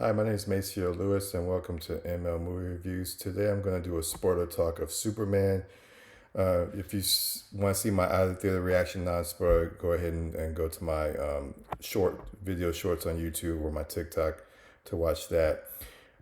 Hi, my name is Maceo Lewis, and welcome to ML Movie Reviews. Today I'm going to do a spoiler talk of Superman. If you want to see my out of theater reaction non spoiler, go ahead and go to my short video shorts on YouTube or my TikTok to watch that.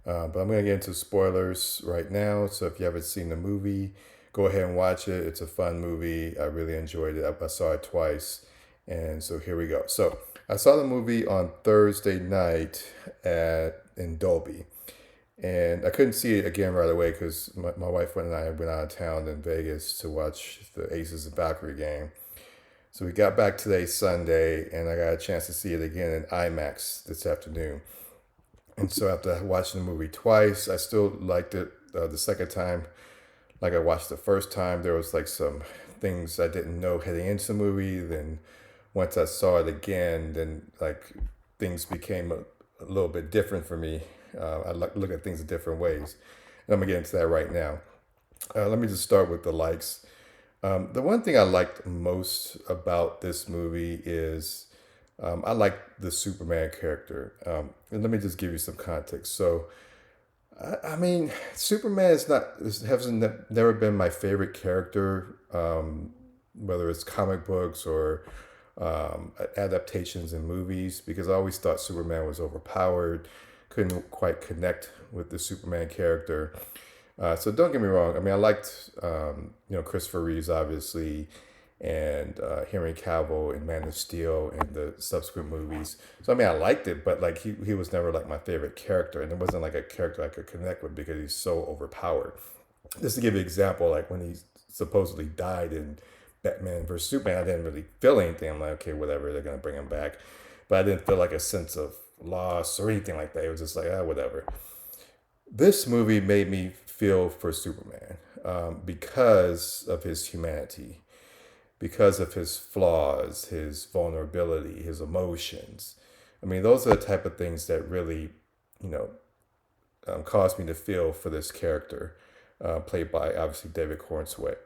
But I'm going to get into spoilers right now. So if you haven't seen the movie, go ahead and watch it. It's a fun movie. I really enjoyed it. I saw it twice. And so here we go. So I saw the movie on Thursday night in Dolby. And I couldn't see it again right away because my wife and I went out of town in Vegas to watch the Aces and Valkyrie game. So we got back today, Sunday, and I got a chance to see it again in IMAX this afternoon. And so after watching the movie twice, I still liked it the second time. Like I watched the first time, there was like some things I didn't know heading into the movie. Then once I saw it again, then like things became a little bit different for me. I look at things in different ways. And I'm gonna get into that right now. Let me just start with the likes. The one thing I liked most about this movie is I like the Superman character. And let me just give you some context. So, I mean, Superman is not hasn't never been my favorite character, whether it's comic books or adaptations in movies, because I always thought Superman was overpowered, couldn't quite connect with the Superman character. So don't get me wrong. I mean, I liked Christopher Reeves obviously, and Henry Cavill in Man of Steel and the subsequent movies. So I mean, I liked it, but like he was never like my favorite character, and it wasn't like a character I could connect with because he's so overpowered. Just to give you an example, like when he supposedly died in Batman versus Superman, I didn't really feel anything. I'm like, okay, whatever, they're gonna bring him back, but I didn't feel like a sense of loss or anything like that. It was just like, whatever. This movie made me feel for Superman because of his humanity, because of his flaws, his vulnerability, his emotions. I mean, those are the type of things that really, you know, caused me to feel for this character, played by obviously David Cornswet.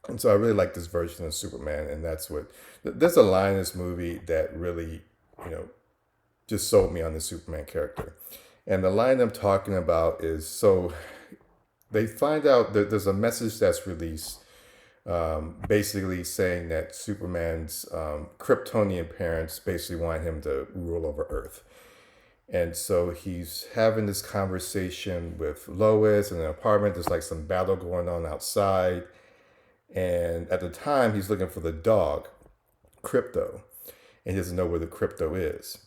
And so I really like this version of Superman, and that's what. There's a line in this movie that really, you know, just sold me on the Superman character. And the line I'm talking about is so they find out that there's a message that's released, basically saying that Superman's Kryptonian parents basically want him to rule over Earth. And so he's having this conversation with Lois in an apartment. There's like some battle going on outside. And at the time, he's looking for the dog, Crypto, and he doesn't know where the Crypto is.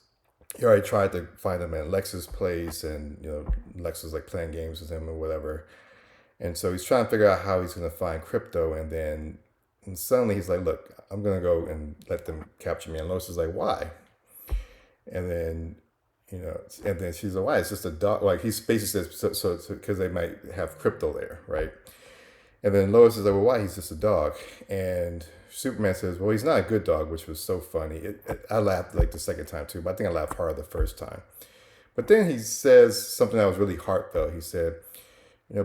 He already tried to find him at Lex's place, and Lex was like playing games with him or whatever. And so he's trying to figure out how he's going to find Crypto, and suddenly he's like, "Look, I'm going to go and let them capture me." And Lois is like, "Why?" And then and then she's like, "Why? It's just a dog." Like he basically says, "So because they might have Crypto there, right?" And then Lois is like, "Well, why? He's just a dog." And Superman says, "Well, he's not a good dog," which was so funny. I laughed like the second time too, but I think I laughed harder the first time. But then he says something that was really heartfelt. He said,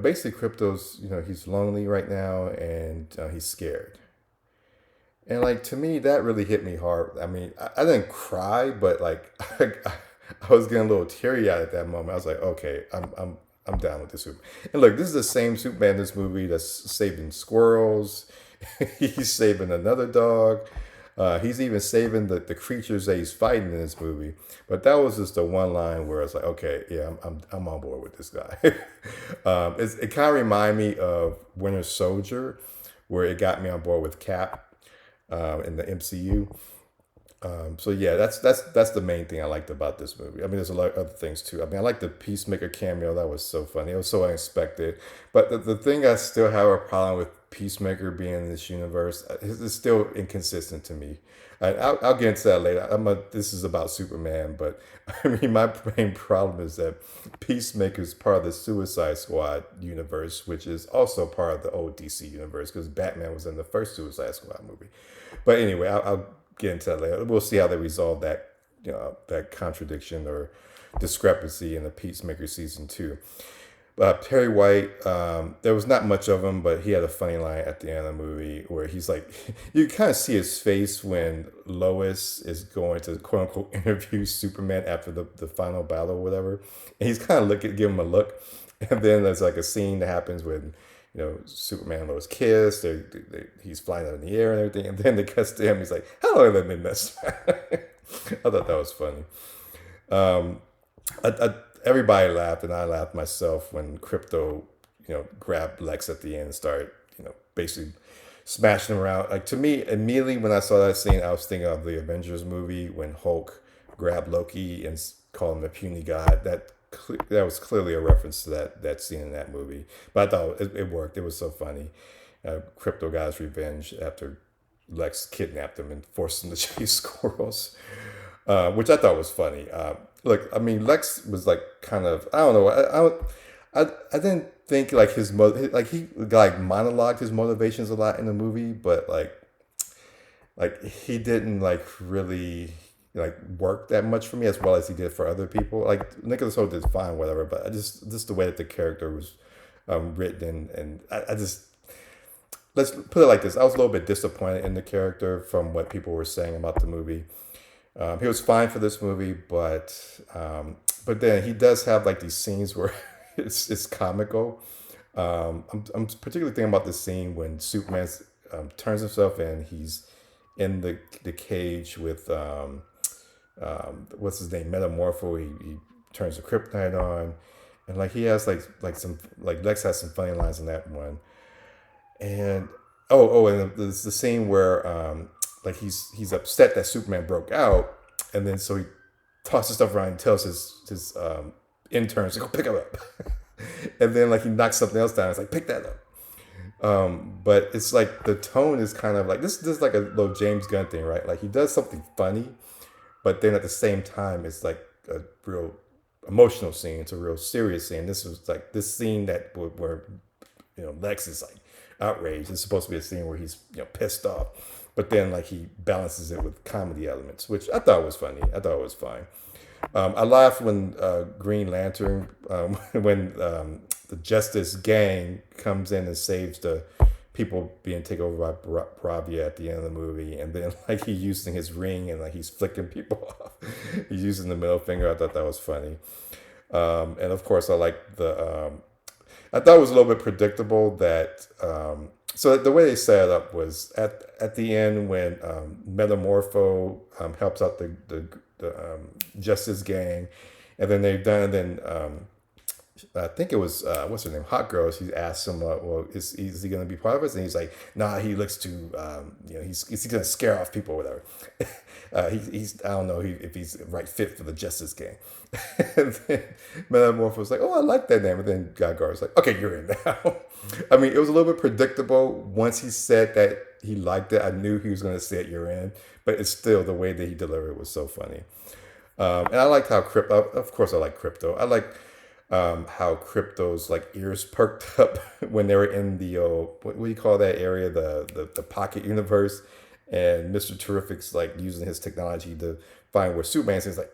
basically Crypto's, he's lonely right now, and he's scared. And like to me, that really hit me hard. I mean, I didn't cry, but like I was getting a little teary eyed at that moment. I was like, okay, I'm down with this Superman. And look, this is the same Superman in this movie that's saving squirrels. He's saving another dog. He's even saving the creatures that he's fighting in this movie. But that was just the one line where it's like, okay, yeah, I'm on board with this guy. It kind of reminded me of Winter Soldier, where it got me on board with Cap in the MCU. So yeah, that's the main thing I liked about this movie. I mean, there's a lot of other things too. I mean, I like the Peacemaker cameo. That was so funny. It was so unexpected. But the thing I still have a problem with Peacemaker being in this universe is still inconsistent to me. I'll get into that later. This is about Superman, but I mean, my main problem is that Peacemaker is part of the Suicide Squad universe, which is also part of the old DC universe because Batman was in the first Suicide Squad movie. But anyway, I'll get into that later. We'll see how they resolve that that contradiction or discrepancy in the Peacemaker season 2. Perry White, there was not much of him, but he had a funny line at the end of the movie where he's like, you kind of see his face when Lois is going to quote unquote interview Superman after the final battle or whatever. And he's kind of give him a look. And then there's like a scene that happens when, Superman and Lois kiss, he's flying out in the air and everything. And then it cuts to him, he's like, how long have I been this? I thought that was funny. Um, Everybody laughed, and I laughed myself when Crypto, grabbed Lex at the end and started, basically smashing him around. Like, to me, immediately when I saw that scene, I was thinking of the Avengers movie when Hulk grabbed Loki and called him the puny god. That was clearly a reference to that scene in that movie. But I thought it worked. It was so funny. Crypto got his revenge after Lex kidnapped him and forced him to chase squirrels, which I thought was funny. Look, I mean, Lex was like kind of, I don't know, I didn't think like like he like monologued his motivations a lot in the movie, but like he didn't like really like work that much for me as well as he did for other people. Like Nicholas Hoult did fine, whatever, but I just the way that the character was written, and I just, let's put it like this: I was a little bit disappointed in the character from what people were saying about the movie. He was fine for this movie, but then he does have like these scenes where it's comical. I'm particularly thinking about the scene when Superman turns himself in. He's in the cage with what's his name, Metamorpho. He turns the kryptonite on, and like he has like some, like Lex has some funny lines in that one. And and there's the scene where like he's upset that Superman broke out, and then so he tosses stuff around and tells his interns to go pick it up, and then like he knocks something else down. It's like, pick that up. But it's like the tone is kind of like this is like a little James Gunn thing, right? Like he does something funny, but then at the same time it's like a real emotional scene. It's a real serious scene. This was like this scene where Lex is like outraged. It's supposed to be a scene where he's pissed off, but then like he balances it with comedy elements, which I thought was funny. I thought it was fine. I laughed when Green Lantern, when the Justice Gang comes in and saves the people being taken over by Bravia at the end of the movie, and then like he's using his ring and like he's flicking people off. He's using the middle finger. I thought that was funny. And of course, I like I thought it was a little bit predictable that. So the way they set it up was at the end when Metamorpho helps out the Justice Gang, and then they've done. And then I think it was what's her name, Hot Girl. She asked him, "Well, is he going to be part of us?" And he's like, "Nah, he looks too, he's going to scare off people or whatever." He's I don't know if he's the right fit for the Justice Gang. And then Metamorpho was like, "Oh, I like that name." And then Guy was like, "Okay, you're in now." I mean, it was a little bit predictable. Once he said that he liked it, I knew he was going to say it, "You're in." But it's still the way that he delivered it was so funny. And I liked how of course, I like Crypto. I like how Crypto's like ears perked up when they were in the what do you call that area, the pocket universe, and Mr. Terrific's like using his technology to find where Superman is. Like,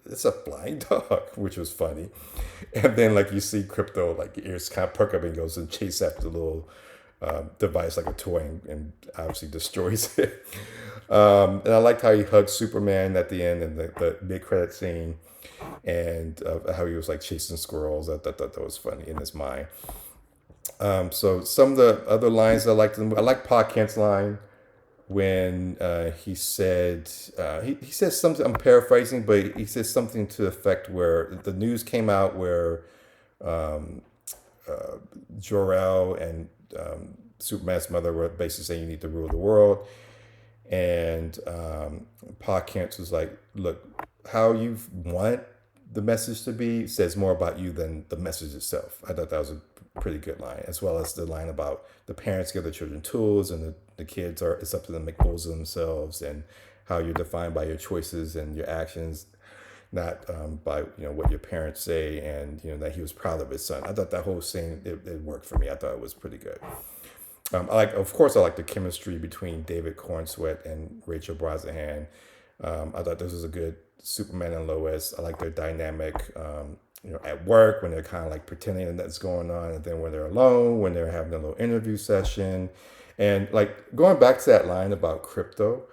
it's a flying dog, which was funny. And then like you see Crypto like ears kind of perk up and goes and chase after the little device like a toy, and obviously destroys it. And I liked how he hugged Superman at the end and the mid credit scene, and how he was like chasing squirrels. I thought that was funny in his mind. So some of the other lines I liked, I like Pa Kent's line when he said he says something. I'm paraphrasing, but he says something to the effect where the news came out where Jor-El and Superman's mother were basically saying you need to rule the world, and Pa Kent was like, "Look, how you want the message to be says more about you than the message itself." I thought that was a pretty good line, as well as the line about the parents give the children tools and the kids it's up to them to make fools of themselves, and how you're defined by your choices and your actions, not by what your parents say, and that he was proud of his son. I thought that whole scene it worked for me. I thought it was pretty good. Of course, I like the chemistry between David Cornsweet and Rachel Brosnahan. I thought this was a good Superman and Lois. I like their dynamic. at work, when they're kind of like pretending that that's going on, and then when they're alone, when they're having a little interview session, and like going back to that line about crypto.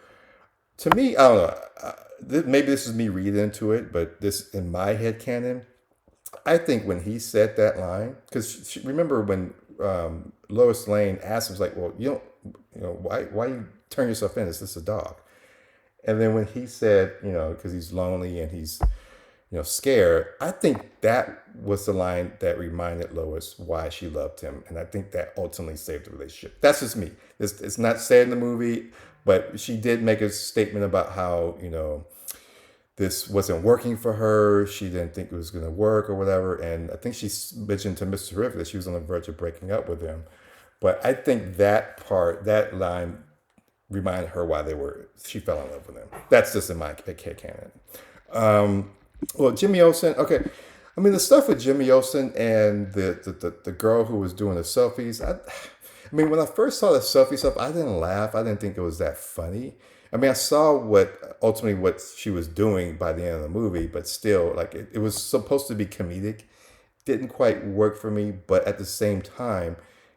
To me, I don't know. Maybe this is me reading into it, but this in my head canon, I think when he said that line, because remember when Lois Lane asked him, was like, "Well, why you turn yourself in? Is this a dog?" And then when he said, because he's lonely and he's scared, I think that was the line that reminded Lois why she loved him, and I think that ultimately saved the relationship. That's just me. It's not said in the movie, but she did make a statement about how this wasn't working for her. She didn't think it was going to work or whatever. And I think she mentioned to Mr. Terrific that she was on the verge of breaking up with him. But I think that line reminded her why she fell in love with him. That's just in my canon. Well, Jimmy Olsen, okay. I mean, the stuff with Jimmy Olsen and the girl who was doing the selfies, I mean, when I first saw the selfie stuff, I didn't laugh. I didn't think it was that funny. I mean, I saw what she was doing by the end of the movie, but still, like it was supposed to be comedic. Didn't quite work for me, but at the same time,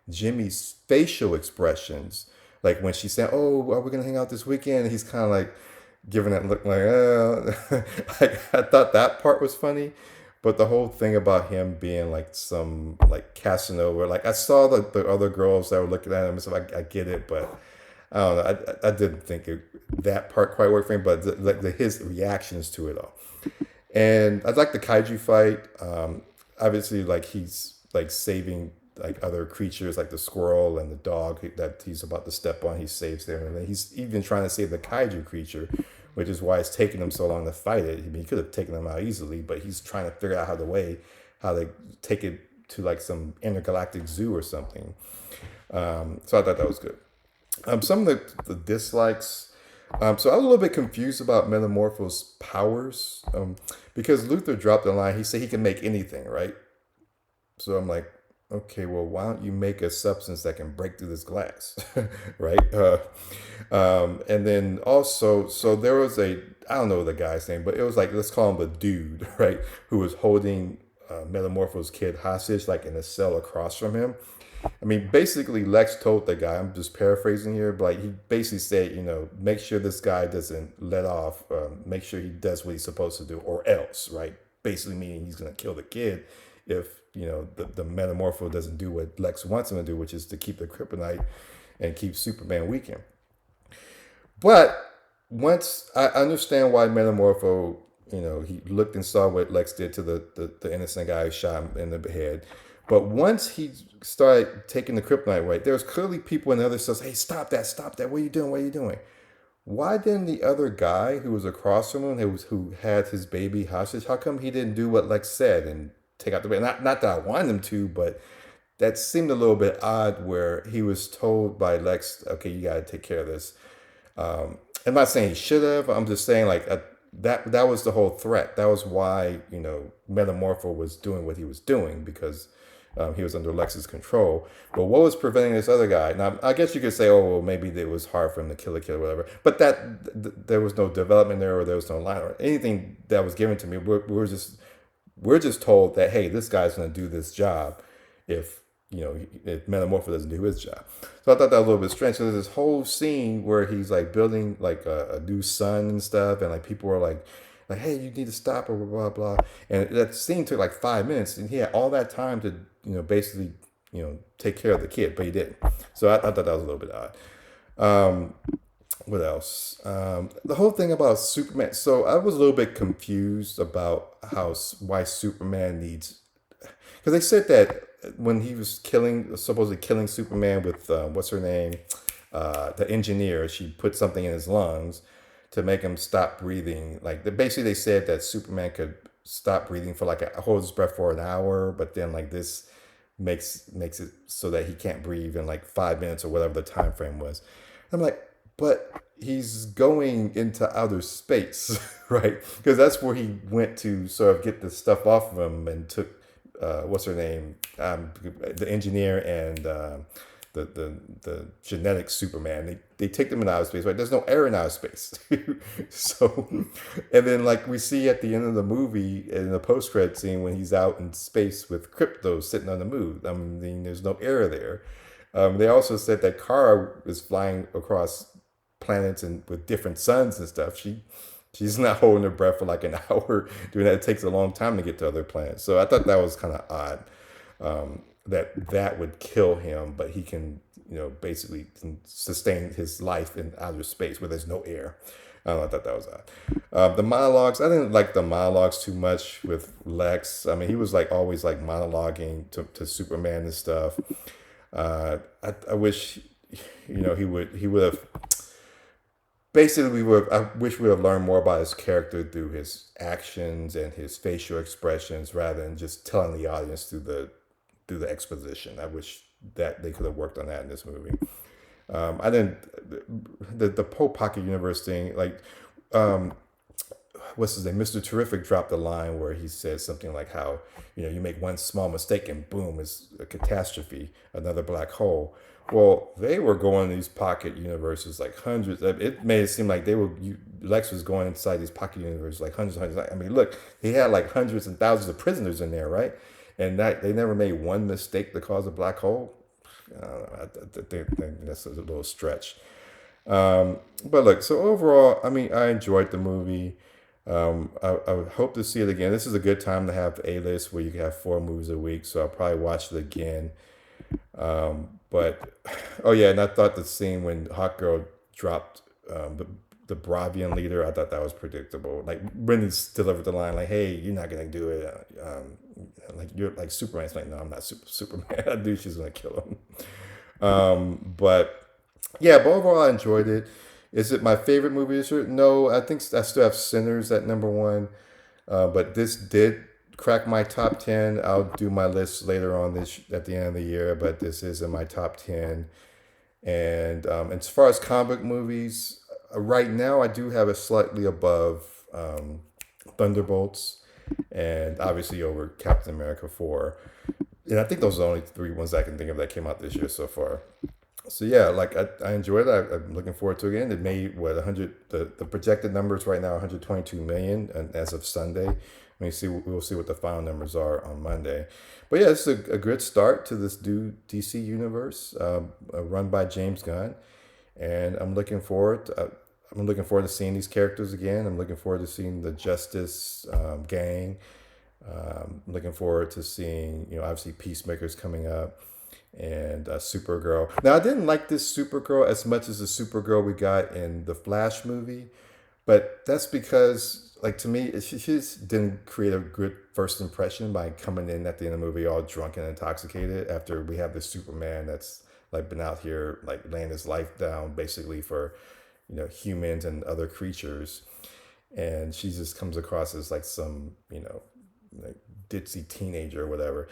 Jimmy's facial expressions, like when she said, "Oh, are we gonna hang out this weekend?" And he's kind of like giving that look, like, like I thought that part was funny, but the whole thing about him being like some like Casanova, like I saw the other girls that were looking at him and stuff. I get it, but I don't know. I didn't think that part quite worked for him, but his reactions to it all. And I like the kaiju fight. Obviously, like he's like saving like other creatures, like the squirrel and the dog that he's about to step on. He saves them, and then he's even trying to save the kaiju creature, which is why it's taking him so long to fight it. I mean, he could have taken them out easily, but he's trying to figure out how to take it to like some intergalactic zoo or something. So I thought that was good. Some of the dislikes. So I was a little bit confused about Metamorpho's powers, because Luther dropped the line. He said he can make anything, right? So I'm like, okay, well, why don't you make a substance that can break through this glass, right? And then also, so there was I don't know the guy's name, but it was like, let's call him the dude, right? Who was holding Metamorpho's kid hostage, like in a cell across from him. I mean, basically, Lex told the guy, I'm just paraphrasing here, but like he basically said, make sure this guy doesn't let off, make sure he does what he's supposed to do, or else, right? Basically meaning he's going to kill the kid if, the Metamorpho doesn't do what Lex wants him to do, which is to keep the kryptonite and keep Superman weakened. But once I understand why Metamorpho, he looked and saw what Lex did to the innocent guy who shot him in the head. But once he started taking the kryptonite away, there was clearly people in the other cells. Hey, stop that! What are you doing? What are you doing? Why didn't the other guy who was across from him, who had his baby hostage, how come he didn't do what Lex said and take out the baby? Not that I wanted him to, but that seemed a little bit odd. Where he was told by Lex, "Okay, you got to take care of this." I'm not saying he should have. I'm just saying like that was the whole threat. That was why Metamorpho was doing what he was doing, because he was under Lex's control. But what was preventing this other guy? Now, I guess you could say, oh, well, maybe it was hard for him to kill a kid or whatever. But there was no development there, or there was no line or anything that was given to me. We're just told that, hey, this guy's going to do this job if Metamorpho doesn't do his job. So I thought that was a little bit strange. So there's this whole scene where he's like building like a new sun and stuff, and like people are like, hey, you need to stop, or blah, blah, blah. And that scene took like 5 minutes, and he had all that time to, basically, take care of the kid, but he didn't. So I thought that was a little bit odd. What else? The whole thing about Superman. So I was a little bit confused about why Superman needs, because they said that when he was supposedly killing Superman with, what's her name? The engineer, she put something in his lungs to make him stop breathing. Like basically they said that Superman could stop breathing for hold his breath for an hour, but then like this makes it so that he can't breathe in like 5 minutes or whatever the time frame was. I'm like, but he's going into outer space, right? Because that's where he went to sort of get the stuff off of him and took what's her name, the engineer and the genetic Superman. They take them in outer space, right? There's no air in outer space. So, and then like we see at the end of the movie in the post credit scene when he's out in space with Krypto sitting on the moon. I mean, there's no air there. They also said that Kara is flying across planets and with different suns and stuff. She's not holding her breath for like an hour doing that. It takes a long time to get to other planets. So I thought that was kind of odd. That would kill him, but he can, basically can sustain his life in outer space where there's no air. I thought that was odd. The monologues, I didn't like the monologues too much with Lex. I mean, he was like always like monologuing to Superman and stuff. I wish, he would have. Basically, I wish we would have learned more about his character through his actions and his facial expressions rather than just telling the audience through the exposition. I wish that they could have worked on that in this movie. I didn't the whole pocket universe thing. Like, what's his name? Mr. Terrific dropped a line where he said something like how you make one small mistake and boom, it's a catastrophe, another black hole. Well, they were going these pocket universes like hundreds. It made it seem like Lex was going inside these pocket universes like hundreds. I mean, look, he had like hundreds and thousands of prisoners in there, right? And that they never made one mistake to cause a black hole. I think that's a little stretch. But look, so overall, I mean, I enjoyed the movie. I hope to see it again. This is a good time to have A-list where you can have 4 movies a week. So I'll probably watch it again. But oh yeah, and I thought the scene when Hawkgirl dropped the Bravian leader, I thought that was predictable. Like when he delivered the line, like, "Hey, you're not gonna do it." Like you're like Superman's like, "No, I'm not Superman." I knew she's gonna kill him. But yeah, but overall, I enjoyed it. Is it my favorite movie this year? No, I think I still have Sinners at number 1. But this did crack my top 10. I'll do my list later on at the end of the year, but this is in my top 10. And as far as comic movies, right now I do have it slightly above Thunderbolts and obviously over Captain America 4. And I think those are the only 3 ones I can think of that came out this year so far. So yeah, like I enjoyed it. I'm looking forward to it again. It made 100. The projected numbers right now 122 million, and as of Sunday. We'll see what the final numbers are on Monday. But yeah, it's a good start to this new DC universe run by James Gunn, and I'm looking forward. I'm looking forward to seeing these characters again. I'm looking forward to seeing the Justice gang. Looking forward to seeing obviously Peacemaker's coming up. And Supergirl. Now, I didn't like this Supergirl as much as the Supergirl we got in the Flash movie, but that's because, like, to me, she just didn't create a good first impression by coming in at the end of the movie all drunk and intoxicated after we have this Superman that's like been out here like laying his life down basically for humans and other creatures, and she just comes across as like some like ditzy teenager or whatever.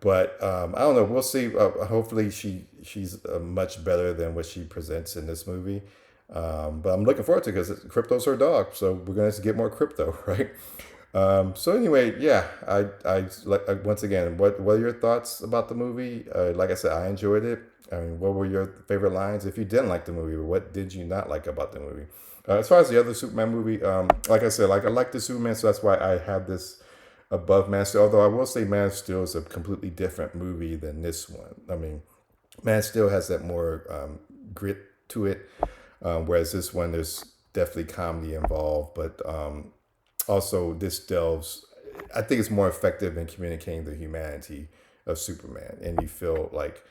But I don't know. We'll see. Hopefully, she's much better than what she presents in this movie. But I'm looking forward to it because Krypto's her dog, so we're gonna get more Krypto, right? So anyway, yeah. I once again, what are your thoughts about the movie? Like I said, I enjoyed it. I mean, what were your favorite lines? If you didn't like the movie, what did you not like about the movie? As far as the other Superman movie, like I said, like I like the Superman, so that's why I have this above Man of Steel. Although I will say Man of Steel is a completely different movie than this one. I mean, Man of Steel has that more grit to it, whereas this one there's definitely comedy involved. But also this delves, I think it's more effective in communicating the humanity of Superman, and you feel like,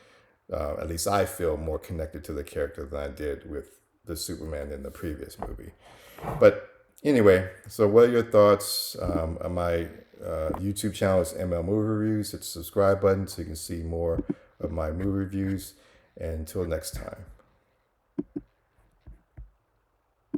at least I feel more connected to the character than I did with the Superman in the previous movie. But anyway, so what are your thoughts on my YouTube channel? Is ML Movie Reviews. Hit the subscribe button so you can see more of my movie reviews. And until next time.